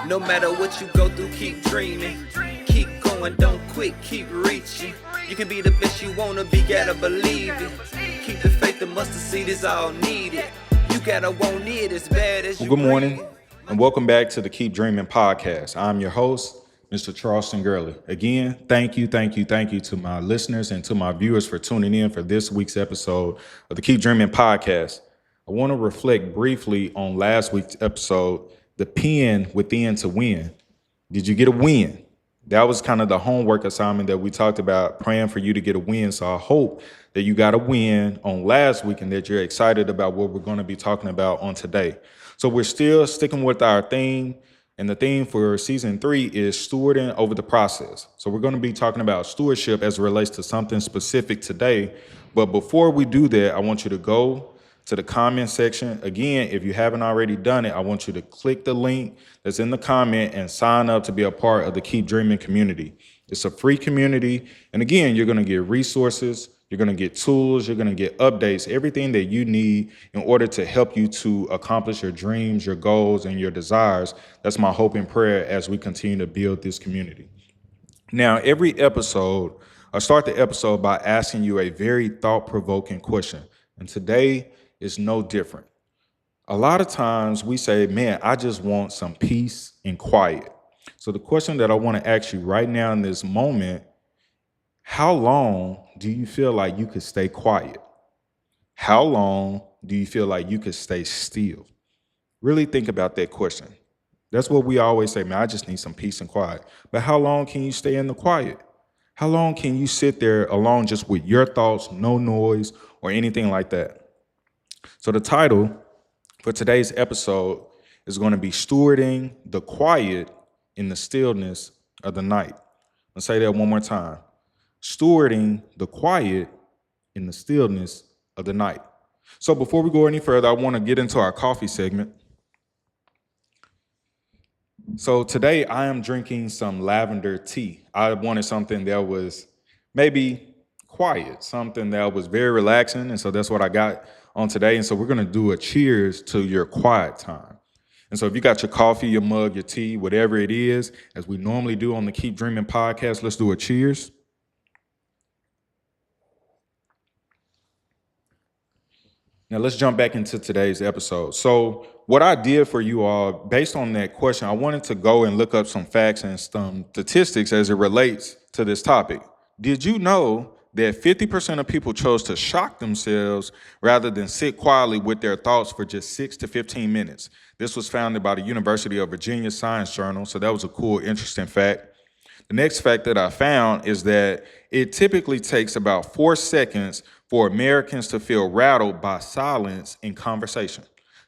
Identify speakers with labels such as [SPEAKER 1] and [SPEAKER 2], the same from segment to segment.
[SPEAKER 1] No matter what you go through, keep dreaming. Keep going, don't quit, keep reaching. You can be the best you wanna be, gotta believe it. Keep the faith, the mustard seed is all needed. You gotta want it as bad as you
[SPEAKER 2] Good morning,
[SPEAKER 1] breathe.
[SPEAKER 2] and welcome back to the Keep Dreaming podcast. I'm your host, Mr. Charleston Gurley. Again, thank you to my listeners and to my viewers for tuning in for this week's episode of the Keep Dreaming podcast. I want to reflect briefly on last week's episode, the pen within to win. Did you get a win? That was kind of the homework assignment that we talked about, praying for you to get a win. So I hope that you got a win on last week and that you're excited about what we're going to be talking about on today. So we're still sticking with our theme, and the theme for season 3 is stewarding over the process. So we're going to be talking about stewardship as it relates to something specific today. But before we do that, I want you to go to the comment section. Again, if you haven't already done it, I want you to click the link that's in the comment and sign up to be a part of the Keep Dreaming community. It's a free community. And again, you're going to get resources, you're going to get tools, you're going to get updates, everything that you need in order to help you to accomplish your dreams, your goals, and your desires. That's my hope and prayer as we continue to build this community. Now, every episode, I start the episode by asking you a very thought-provoking question. And today is no different. A lot of times we say, man, I just want some peace and quiet. So the question that I want to ask you right now in this moment, how long do you feel like you could stay quiet? How long do you feel like you could stay still? Really think about that question. That's what we always say, man, I just need some peace and quiet. But how long can you stay in the quiet? How long can you sit there alone just with your thoughts, no noise or anything like that? So the title for today's episode is going to be Stewarding the Quiet in the Stillness of the Night. I'll say that one more time. Stewarding the quiet in the stillness of the night. So before we go any further, I want to get into our coffee segment. So today I am drinking some lavender tea. I wanted something that was maybe quiet, something that was very relaxing. And so that's what I got on today. And so we're going to do a cheers to your quiet time. And so if you got your coffee, your mug, your tea, whatever it is, as we normally do on the Keep Dreaming podcast, let's do a cheers. Now let's jump back into today's episode. So what I did for you all, based on that question, I wanted to go and look up some facts and some statistics as it relates to this topic. Did you know that 50% of people chose to shock themselves rather than sit quietly with their thoughts for just 6 to 15 minutes? This was founded by the University of Virginia Science Journal, so that was a cool, interesting fact. The next fact that I found is that it typically takes about 4 seconds for Americans to feel rattled by silence in conversation.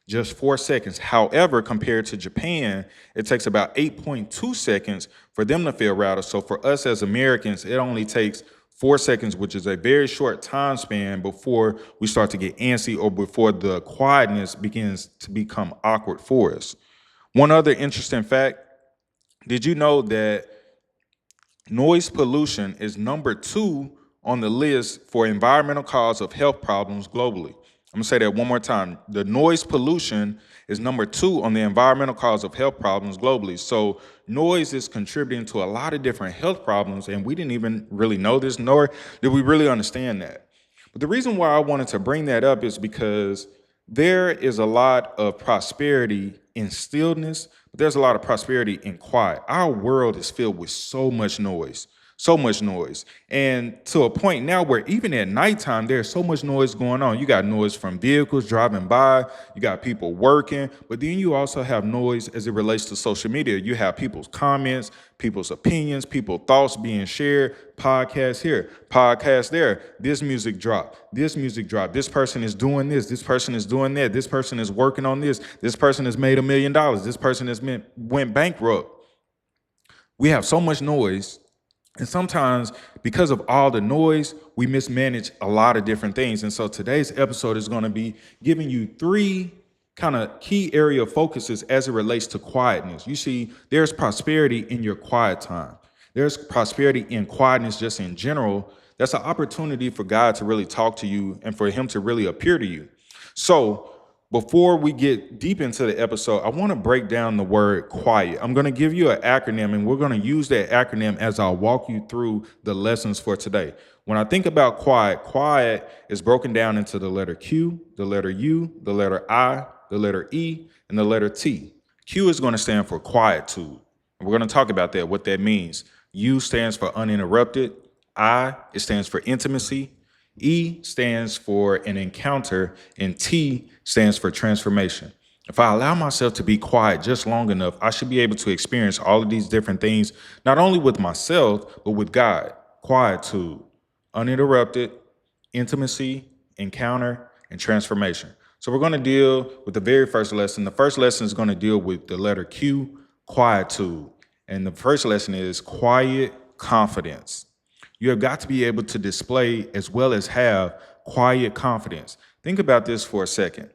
[SPEAKER 2] Just 4 seconds. However, compared to Japan, it takes about 8.2 seconds for them to feel rattled. So for us as Americans, it only takes 4 seconds, which is a very short time span before we start to get antsy or before the quietness begins to become awkward for us. One other interesting fact, did you know that noise pollution is number 2 on the list for environmental cause of health problems globally? I'm going to say that one more time. The noise pollution is number 2 on the environmental cause of health problems globally. So noise is contributing to a lot of different health problems, and we didn't even really know this, nor did we really understand that. But the reason why I wanted to bring that up is because there is a lot of prosperity in stillness, but there's a lot of prosperity in quiet. Our world is filled with so much noise. And to a point now where even at nighttime, there's so much noise going on. You got noise from vehicles driving by, you got people working, but then you also have noise as it relates to social media. You have people's comments, people's opinions, people's thoughts being shared, podcasts here, podcasts there, this music drop, this person is doing this person is doing that, this person is working on this person has made $1 million, this person has went bankrupt. We have so much noise. And sometimes because of all the noise, we mismanage a lot of different things. And so today's episode is going to be giving you 3 kind of key area focuses as it relates to quietness. You see, there's prosperity in your quiet time. There's prosperity in quietness just in general. That's an opportunity for God to really talk to you and for him to really appear to you. So Before we get deep into the episode, I want to break down the word quiet. I'm going to give you an acronym, and we're going to use that acronym as I walk you through the lessons for today. When I think about quiet, quiet is broken down into the letter Q, the letter U, the letter I, the letter E, and the letter T. Q is going to stand for quietude. We're going to talk about that, what that means. U stands for uninterrupted. I, it stands for intimacy. E stands for an encounter, and T stands for transformation. If I allow myself to be quiet just long enough, I should be able to experience all of these different things, not only with myself, but with God. Quietude, uninterrupted, intimacy, encounter, and transformation. So we're going to deal with the very first lesson. The first lesson is going to deal with the letter Q, quietude. And the first lesson is quiet confidence. You have got to be able to display as well as have quiet confidence. Think about this for a second.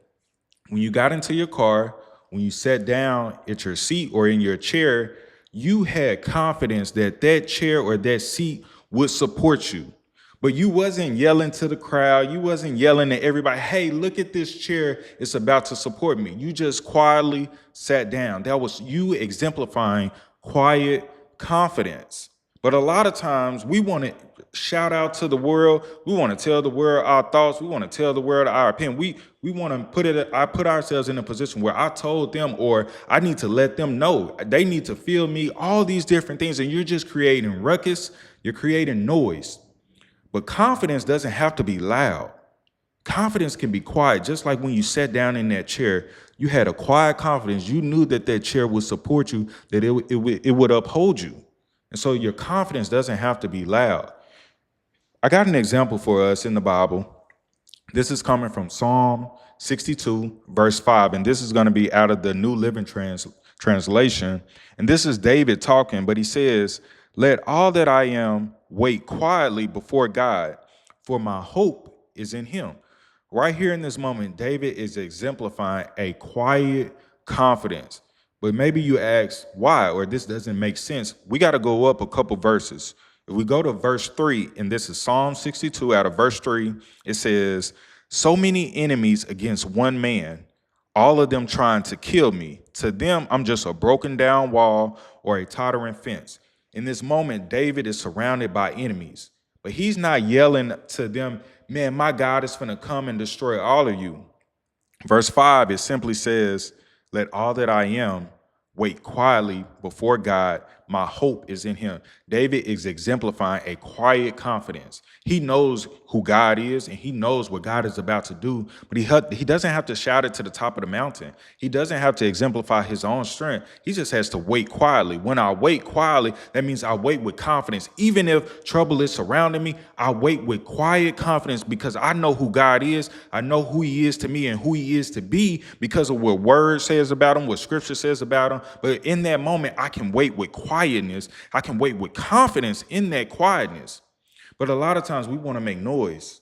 [SPEAKER 2] When you got into your car, when you sat down at your seat or in your chair, you had confidence that that chair or that seat would support you. But you wasn't yelling to the crowd. You wasn't yelling at everybody, hey, look at this chair. It's about to support me. You just quietly sat down. That was you exemplifying quiet confidence. But a lot of times we want to shout out to the world. We want to tell the world our thoughts. We want to tell the world our opinion. We want to put ourselves in a position where I told them, or I need to let them know. They need to feel me, all these different things. And you're just creating ruckus. You're creating noise. But confidence doesn't have to be loud. Confidence can be quiet. Just like when you sat down in that chair, you had a quiet confidence. You knew that that chair would support you, that it would uphold you. And so your confidence doesn't have to be loud. I got an example for us in the Bible. This is coming from Psalm 62, verse 5, and this is going to be out of the New Living Translation. And this is David talking, but he says, let all that I am wait quietly before God, for my hope is in him. Right here in this moment, David is exemplifying a quiet confidence. But maybe you ask why, or this doesn't make sense. We got to go up a couple verses. If we go to verse 3, and this is Psalm 62 out of verse 3, it says, so many enemies against one man, all of them trying to kill me. To them, I'm just a broken down wall or a tottering fence. In this moment, David is surrounded by enemies, but he's not yelling to them, man, my God is going to come and destroy all of you. Verse 5, it simply says, let all that I am wait quietly before God. My hope is in him. David is exemplifying a quiet confidence. He knows who God is and he knows what God is about to do, but he doesn't have to shout it to the top of the mountain. He doesn't have to exemplify his own strength. He just has to wait quietly. When I wait quietly, that means I wait with confidence. Even if trouble is surrounding me, I wait with quiet confidence because I know who God is. I know who he is to me and who he is to be because of what word says about him, what scripture says about him. But in that moment, I can wait with quietness. I can wait with confidence in that quietness. But a lot of times we want to make noise.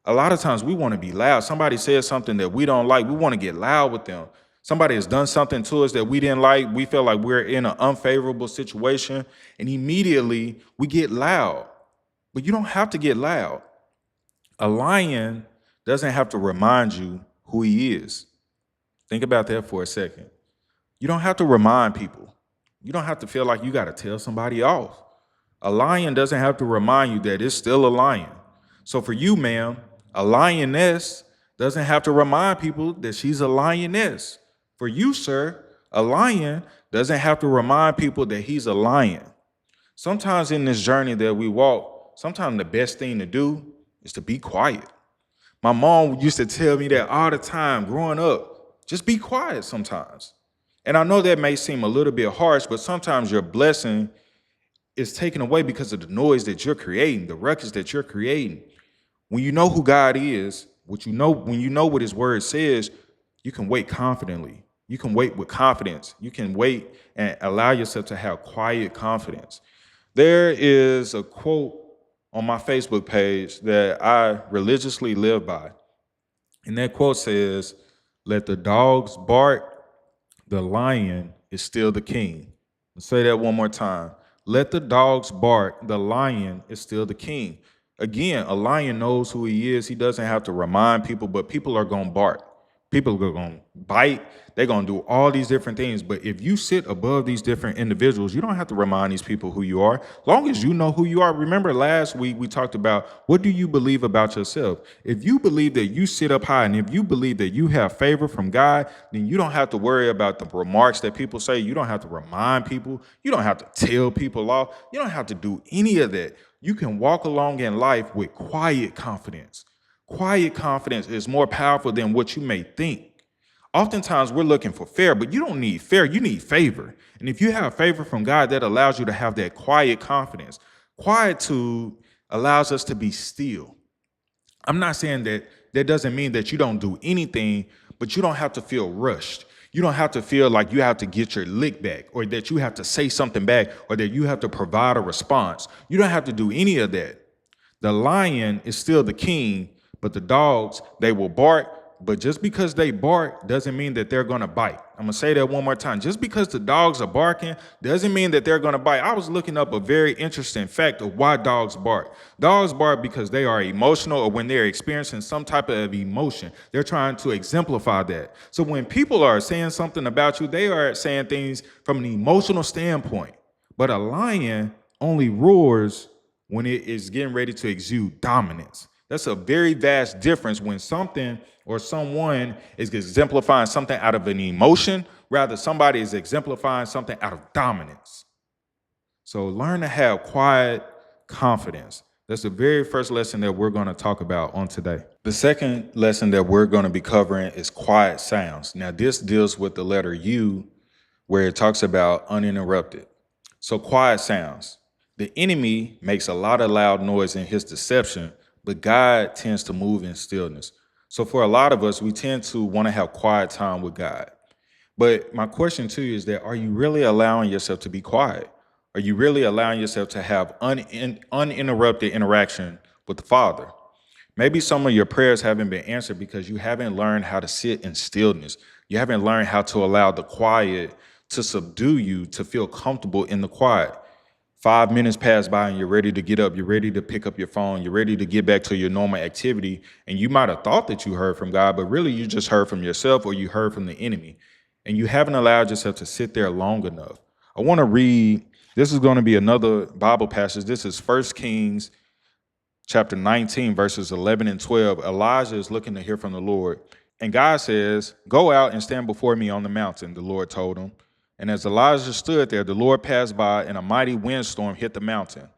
[SPEAKER 2] A lot of times we want to be loud. Somebody says something that we don't like. We want to get loud with them. Somebody has done something to us that we didn't like. We feel like we're in an unfavorable situation, and immediately we get loud. But you don't have to get loud. A lion doesn't have to remind you who he is. Think about that for a second. You don't have to remind people. You don't have to feel like you got to tell somebody off. A lion doesn't have to remind you that it's still a lion. So for you, ma'am, a lioness doesn't have to remind people that she's a lioness. For you, sir, a lion doesn't have to remind people that he's a lion. Sometimes in this journey that we walk, sometimes the best thing to do is to be quiet. My mom used to tell me that all the time growing up, just be quiet sometimes. And I know that may seem a little bit harsh, but sometimes your blessing is taken away because of the noise that you're creating, the ruckus that you're creating. When you know who God is, when you know what his word says, you can wait confidently. You can wait with confidence. You can wait and allow yourself to have quiet confidence. There is a quote on my Facebook page that I religiously live by. And that quote says, let the dogs bark, the lion is still the king. I'll say that one more time. Let the dogs bark, the lion is still the king. Again, a lion knows who he is. He doesn't have to remind people, but people are going to bark. People are going to bite. They're going to do all these different things. But if you sit above these different individuals, you don't have to remind these people who you are. Long as you know who you are. Remember last week we talked about, what do you believe about yourself? If you believe that you sit up high and if you believe that you have favor from God, then you don't have to worry about the remarks that people say. You don't have to remind people. You don't have to tell people off. You don't have to do any of that. You can walk along in life with quiet confidence. Quiet confidence is more powerful than what you may think. Oftentimes we're looking for fair, but you don't need fair, you need favor. And if you have favor from God, that allows you to have that quiet confidence. Quietude allows us to be still. I'm not saying that doesn't mean that you don't do anything, but you don't have to feel rushed. You don't have to feel like you have to get your lick back, or that you have to say something back, or that you have to provide a response. You don't have to do any of that. The lion is still the king, but the dogs, they will bark. But just because they bark doesn't mean that they're going to bite. I'm going to say that one more time. Just because the dogs are barking doesn't mean that they're going to bite. I was looking up a very interesting fact of why dogs bark. Dogs bark because they are emotional, or when they're experiencing some type of emotion. They're trying to exemplify that. So when people are saying something about you, they are saying things from an emotional standpoint. But a lion only roars when it is getting ready to exude dominance. That's a very vast difference when something or someone is exemplifying something out of an emotion, rather somebody is exemplifying something out of dominance. So learn to have quiet confidence. That's the very first lesson that we're going to talk about on today. The second lesson that we're going to be covering is quiet sounds. Now, this deals with the letter U, where it talks about uninterrupted. So quiet sounds. The enemy makes a lot of loud noise in his deception, but God tends to move in stillness. So for a lot of us, we tend to want to have quiet time with God. But my question to you is that, are you really allowing yourself to be quiet? Are you really allowing yourself to have uninterrupted interaction with the Father? Maybe some of your prayers haven't been answered because you haven't learned how to sit in stillness. You haven't learned how to allow the quiet to subdue you, to feel comfortable in the quiet. 5 minutes pass by and you're ready to get up, you're ready to pick up your phone, you're ready to get back to your normal activity. And you might have thought that you heard from God, but really you just heard from yourself, or you heard from the enemy. And you haven't allowed yourself to sit there long enough. I want to read, this is going to be another Bible passage. This is 1 Kings chapter 19, verses 11 and 12. Elijah is looking to hear from the Lord. And God says, "Go out and stand before me on the mountain," the Lord told him. And as Elijah stood there, the Lord passed by, and a mighty windstorm hit the mountain.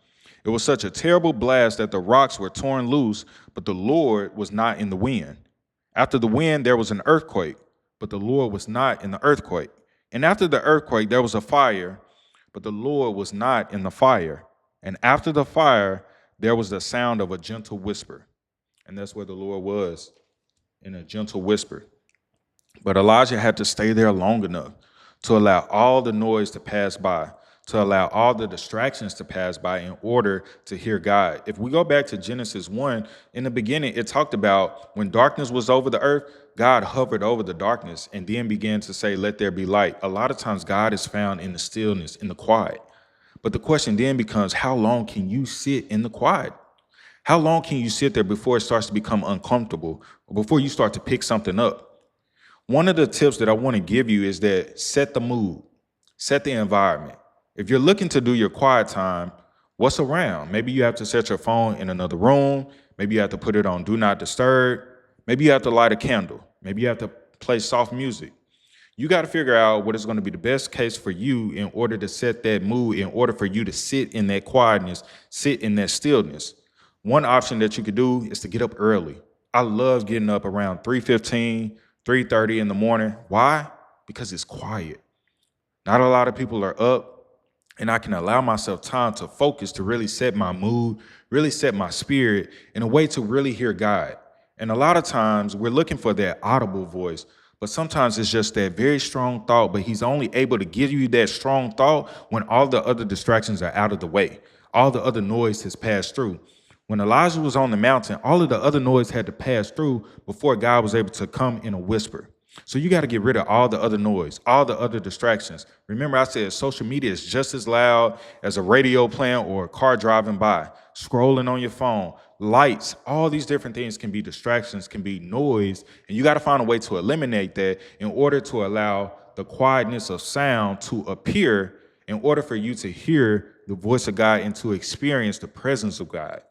[SPEAKER 2] It was such a terrible blast that the rocks were torn loose, but the Lord was not in the wind. After the wind, there was an earthquake, but the Lord was not in the earthquake. And after the earthquake, there was a fire, but the Lord was not in the fire. And after the fire, there was the sound of a gentle whisper. And that's where the Lord was, in a gentle whisper. But Elijah had to stay there long enough to allow all the noise to pass by, to allow all the distractions to pass by in order to hear God. If we go back to Genesis 1, in the beginning, it talked about when darkness was over the earth, God hovered over the darkness and then began to say, "Let there be light." A lot of times God is found in the stillness, in the quiet. But the question then becomes, how long can you sit in the quiet? How long can you sit there before it starts to become uncomfortable, or before you start to pick something up? One of the tips that I want to give you is that set the mood, set the environment. If you're looking to do your quiet time, what's around? Maybe you have to set your phone in another room. Maybe you have to put it on Do Not Disturb. Maybe you have to light a candle. Maybe you have to play soft music. You got to figure out what is going to be the best case for you in order to set that mood, in order for you to sit in that quietness, sit in that stillness. One option that you could do is to get up early. I love getting up around 3:15, 3:30 in the morning. Why? Because it's quiet. Not a lot of people are up, and I can allow myself time to focus, to really set my mood, really set my spirit in a way to really hear God. And a lot of times we're looking for that audible voice, but sometimes it's just that very strong thought, but he's only able to give you that strong thought when all the other distractions are out of the way. All the other noise has passed through. When Elijah was on the mountain, all of the other noise had to pass through before God was able to come in a whisper. So you got to get rid of all the other noise, all the other distractions. Remember, I said social media is just as loud as a radio playing or a car driving by, scrolling on your phone, lights, all these different things can be distractions, can be noise, and you got to find a way to eliminate that in order to allow the quietness of sound to appear in order for you to hear the voice of God and to experience the presence of God.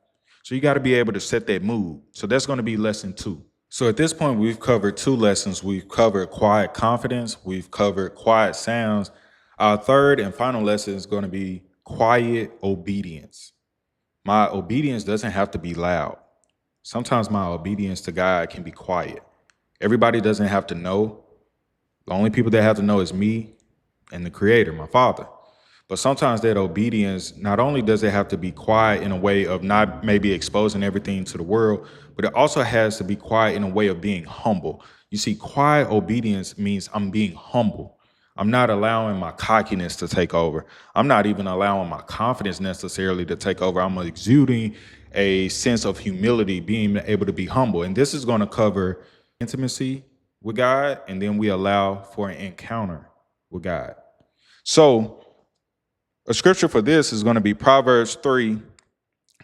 [SPEAKER 2] So you got to be able to set that mood. So that's going to be lesson 2. So at this point, we've covered 2 lessons. We've covered quiet confidence. We've covered quiet sounds. Our third and final lesson is going to be quiet obedience. My obedience doesn't have to be loud. Sometimes my obedience to God can be quiet. Everybody doesn't have to know. The only people that have to know is me and the Creator, my Father. But sometimes that obedience, not only does it have to be quiet in a way of not maybe exposing everything to the world, but it also has to be quiet in a way of being humble. You see, quiet obedience means I'm being humble. I'm not allowing my cockiness to take over. I'm not even allowing my confidence necessarily to take over. I'm exuding a sense of humility, being able to be humble. And this is going to cover intimacy with God, and then we allow for an encounter with God. So a scripture for this is going to be Proverbs 3,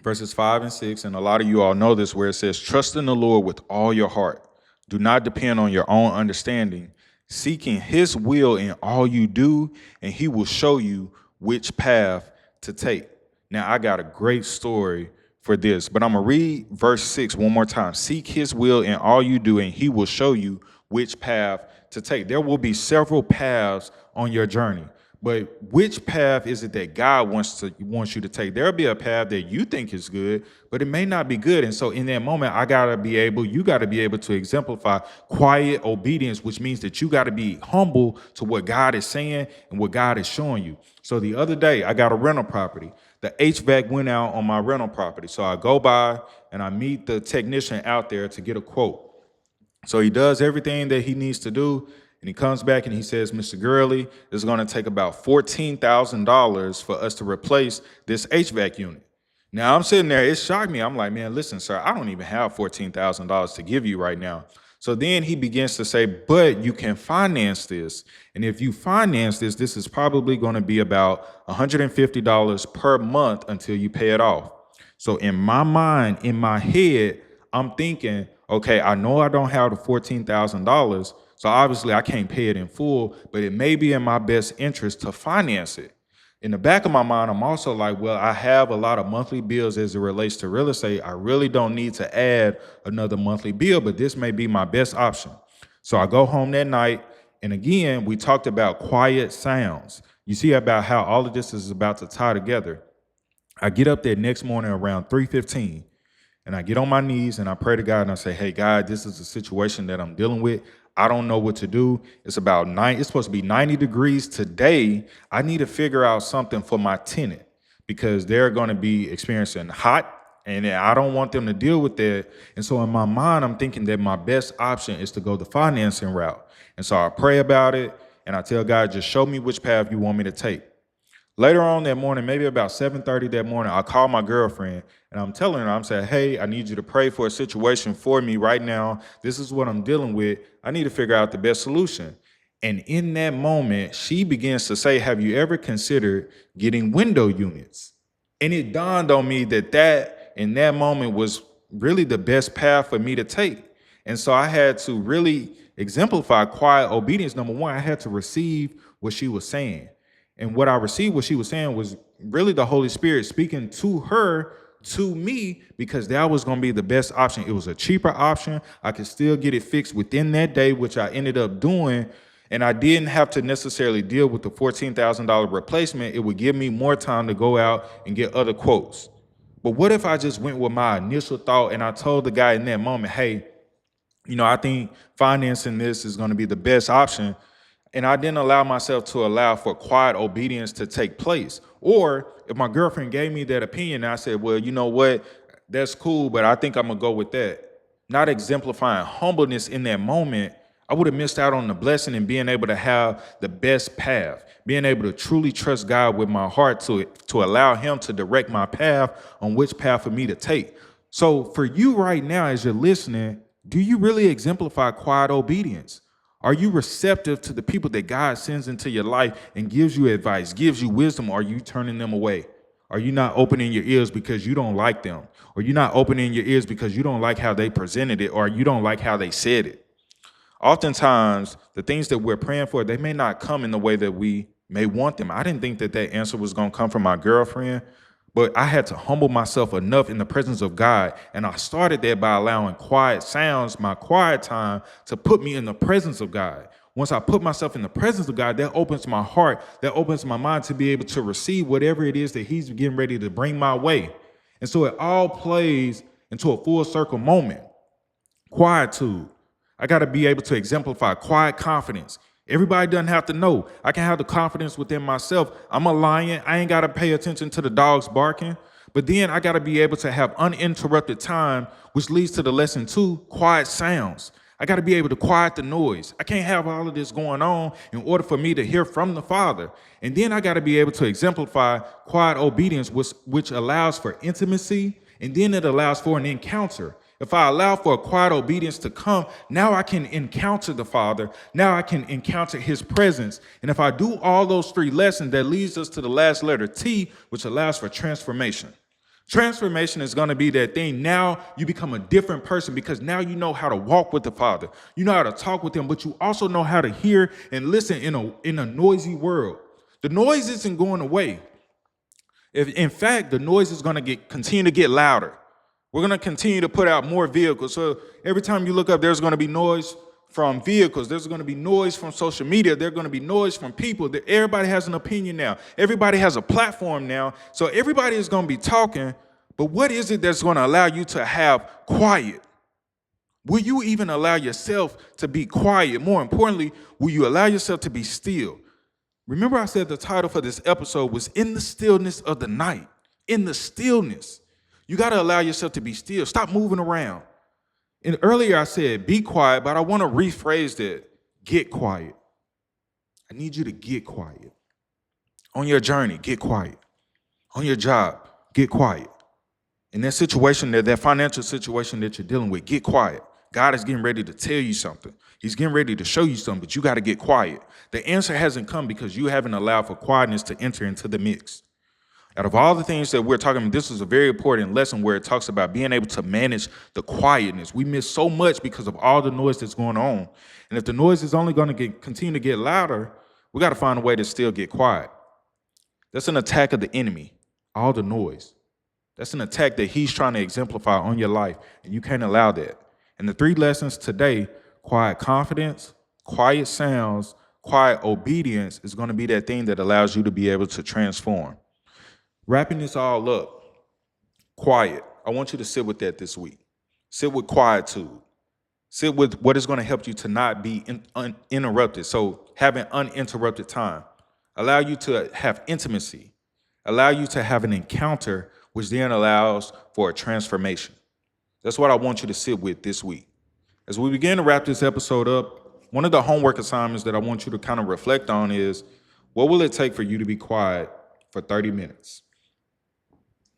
[SPEAKER 2] verses 5 and 6. And a lot of you all know this, where it says, trust in the Lord with all your heart. Do not depend on your own understanding. Seeking his will in all you do, and he will show you which path to take. Now, I got a great story for this, but I'm going to read verse 6 one more time. Seek his will in all you do, and he will show you which path to take. There will be several paths on your journey. But which path is it that God wants you to take? There'll be a path that you think is good, but it may not be good. And so in that moment, you got to be able to exemplify quiet obedience, which means that you got to be humble to what God is saying and what God is showing you. So the other day, I got a rental property. The HVAC went out on my rental property. So I go by and I meet the technician out there to get a quote. So he does everything that he needs to do. And he comes back and he says, Mr. Gurley, it's going to take about $14,000 for us to replace this HVAC unit. Now, I'm sitting there. It shocked me. I'm like, man, listen, sir, I don't even have $14,000 to give you right now. So then he begins to say, but you can finance this. And if you finance this, this is probably going to be about $150 per month until you pay it off. So in my mind, in my head, I'm thinking, okay, I know I don't have the $14,000. So obviously I can't pay it in full, but it may be in my best interest to finance it. In the back of my mind, I'm also like, well, I have a lot of monthly bills as it relates to real estate. I really don't need to add another monthly bill, but this may be my best option. So I go home that night. And again, we talked about quiet sounds. You see about how all of this is about to tie together. I get up there next morning around 3:15. And I get on my knees and I pray to God and I say, hey, God, this is a situation that I'm dealing with. I don't know what to do. It's supposed to be 90 degrees today. I need to figure out something for my tenant because they're going to be experiencing hot and I don't want them to deal with that. And so in my mind, I'm thinking that my best option is to go the financing route. And so I pray about it and I tell God, just show me which path you want me to take. Later on that morning, maybe about 7:30 that morning, I call my girlfriend and I'm telling her, I'm saying, hey, I need you to pray for a situation for me right now. This is what I'm dealing with. I need to figure out the best solution. And in that moment, she begins to say, have you ever considered getting window units? And it dawned on me that in that moment was really the best path for me to take. And so I had to really exemplify quiet obedience. Number one, I had to receive what she was saying. And what I received, what she was saying, was really the Holy Spirit speaking to her, to me, because that was going to be the best option. It was a cheaper option. I could still get it fixed within that day, which I ended up doing. And I didn't have to necessarily deal with the $14,000 replacement. It would give me more time to go out and get other quotes. But what if I just went with my initial thought and I told the guy in that moment, hey, I think financing this is going to be the best option. And I didn't allow myself to allow for quiet obedience to take place. Or if my girlfriend gave me that opinion, I said, well, you know what? That's cool, but I think I'm going to go with that. Not exemplifying humbleness in that moment, I would have missed out on the blessing and being able to have the best path, being able to truly trust God with my heart to allow him to direct my path on which path for me to take. So for you right now, as you're listening, do you really exemplify quiet obedience? Are you receptive to the people that God sends into your life and gives you advice, gives you wisdom? Or are you turning them away? Are you not opening your ears because you don't like them? Or you're not opening your ears because you don't like how they presented it, or you don't like how they said it? Oftentimes, the things that we're praying for, they may not come in the way that we may want them. I didn't think that answer was going to come from my girlfriend, but I had to humble myself enough in the presence of God. And I started that by allowing quiet sounds, my quiet time, to put me in the presence of God. Once I put myself in the presence of God, that opens my heart, that opens my mind to be able to receive whatever it is that he's getting ready to bring my way. And so it all plays into a full circle moment. Quietude. I got to be able to exemplify quiet confidence. Everybody doesn't have to know. I can have the confidence within myself. I'm a lion. I ain't got to pay attention to the dogs barking. But then I got to be able to have uninterrupted time, which leads to the lesson 2, quiet sounds. I got to be able to quiet the noise. I can't have all of this going on in order for me to hear from the Father. And then I got to be able to exemplify quiet obedience, which allows for intimacy, and then it allows for an encounter. If I allow for a quiet obedience to come, now I can encounter the Father. Now I can encounter his presence. And if I do all those 3 lessons, that leads us to the last letter, T, which allows for transformation. Transformation is going to be that thing. Now you become a different person because now you know how to walk with the Father. You know how to talk with him, but you also know how to hear and listen in a noisy world. The noise isn't going away. In fact, the noise is going to continue to get louder. We're going to continue to put out more vehicles. So every time you look up, there's going to be noise from vehicles. There's going to be noise from social media. There's going to be noise from people. Everybody has an opinion now. Everybody has a platform now. So everybody is going to be talking. But what is it that's going to allow you to have quiet? Will you even allow yourself to be quiet? More importantly, will you allow yourself to be still? Remember I said the title for this episode was In the Stillness of the Night. In the stillness. You got to allow yourself to be still. Stop moving around. And earlier I said, be quiet, but I want to rephrase that. Get quiet. I need you to get quiet. On your journey, get quiet. On your job, get quiet. In that situation, that financial situation that you're dealing with, get quiet. God is getting ready to tell you something. He's getting ready to show you something, but you got to get quiet. The answer hasn't come because you haven't allowed for quietness to enter into the mix. Out of all the things that we're talking about, this is a very important lesson where it talks about being able to manage the quietness. We miss so much because of all the noise that's going on. And if the noise is only going to continue to get louder, we got to find a way to still get quiet. That's an attack of the enemy, all the noise. That's an attack that he's trying to exemplify on your life, and you can't allow that. And the 3 lessons today, quiet confidence, quiet sounds, quiet obedience, is going to be that thing that allows you to be able to transform. Wrapping this all up, quiet. I want you to sit with that this week. Sit with quietude. Sit with what is going to help you to not be uninterrupted. So having uninterrupted time. Allow you to have intimacy. Allow you to have an encounter, which then allows for a transformation. That's what I want you to sit with this week. As we begin to wrap this episode up, one of the homework assignments that I want you to kind of reflect on is, what will it take for you to be quiet for 30 minutes?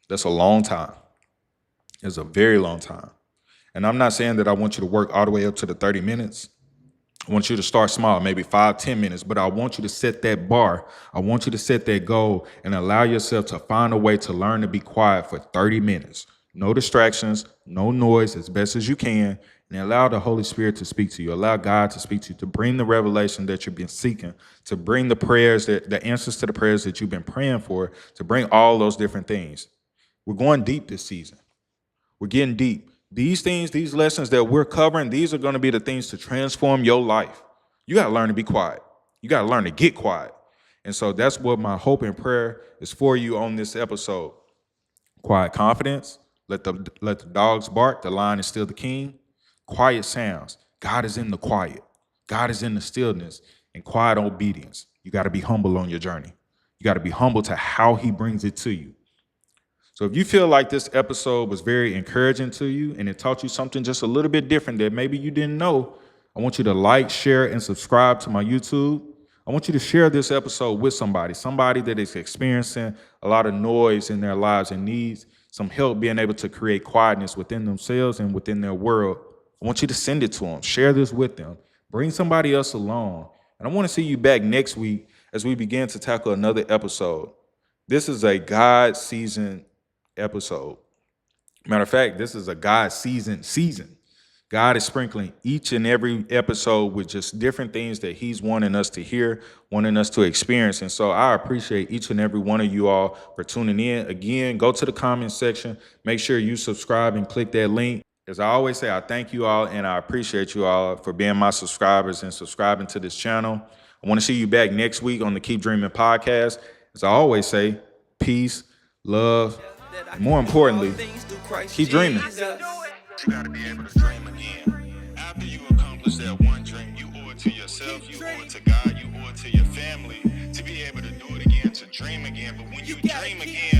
[SPEAKER 2] That's a long time. It's a very long time. And I'm not saying that I want you to work all the way up to the 30 minutes. I want you to start small, maybe 5-10 minutes, but I want you to set that bar. I want you to set that goal and allow yourself to find a way to learn to be quiet for 30 minutes. No distractions, no noise, as best as you can, and allow the Holy Spirit to speak to you. Allow God to speak to you, to bring the revelation that you've been seeking, to bring the prayers, the answers to the prayers that you've been praying for, to bring all those different things. We're going deep this season. We're getting deep. These things, these lessons that we're covering, these are going to be the things to transform your life. You got to learn to be quiet. You got to learn to get quiet. And so that's what my hope and prayer is for you on this episode. Quiet confidence. Let the dogs bark. The lion is still the king. Quiet sounds. God is in the quiet. God is in the stillness. And quiet obedience. You got to be humble on your journey. You got to be humble to how he brings it to you. So if you feel like this episode was very encouraging to you and it taught you something just a little bit different that maybe you didn't know, I want you to like, share, and subscribe to my YouTube. I want you to share this episode with somebody that is experiencing a lot of noise in their lives and needs some help being able to create quietness within themselves and within their world. I want you to send it to them. Share this with them. Bring somebody else along. And I want to see you back next week as we begin to tackle another episode. This is a God season episode. Matter of fact, this is a God season. God is sprinkling each and every episode with just different things that he's wanting us to hear, wanting us to experience. And so I appreciate each and every one of you all for tuning in. Again, go to the comment section. Make sure you subscribe and click that link. As I always say, I thank you all and I appreciate you all for being my subscribers and subscribing to this channel. I want to see you back next week on the Keep Dreaming podcast. As I always say, peace, love, and more importantly, keep dreaming.
[SPEAKER 3] You gotta be able to dream again. After you accomplish that one dream, you owe it to yourself, you owe it to God, you owe it to your family to be able to do it again, to dream again. But when you dream again,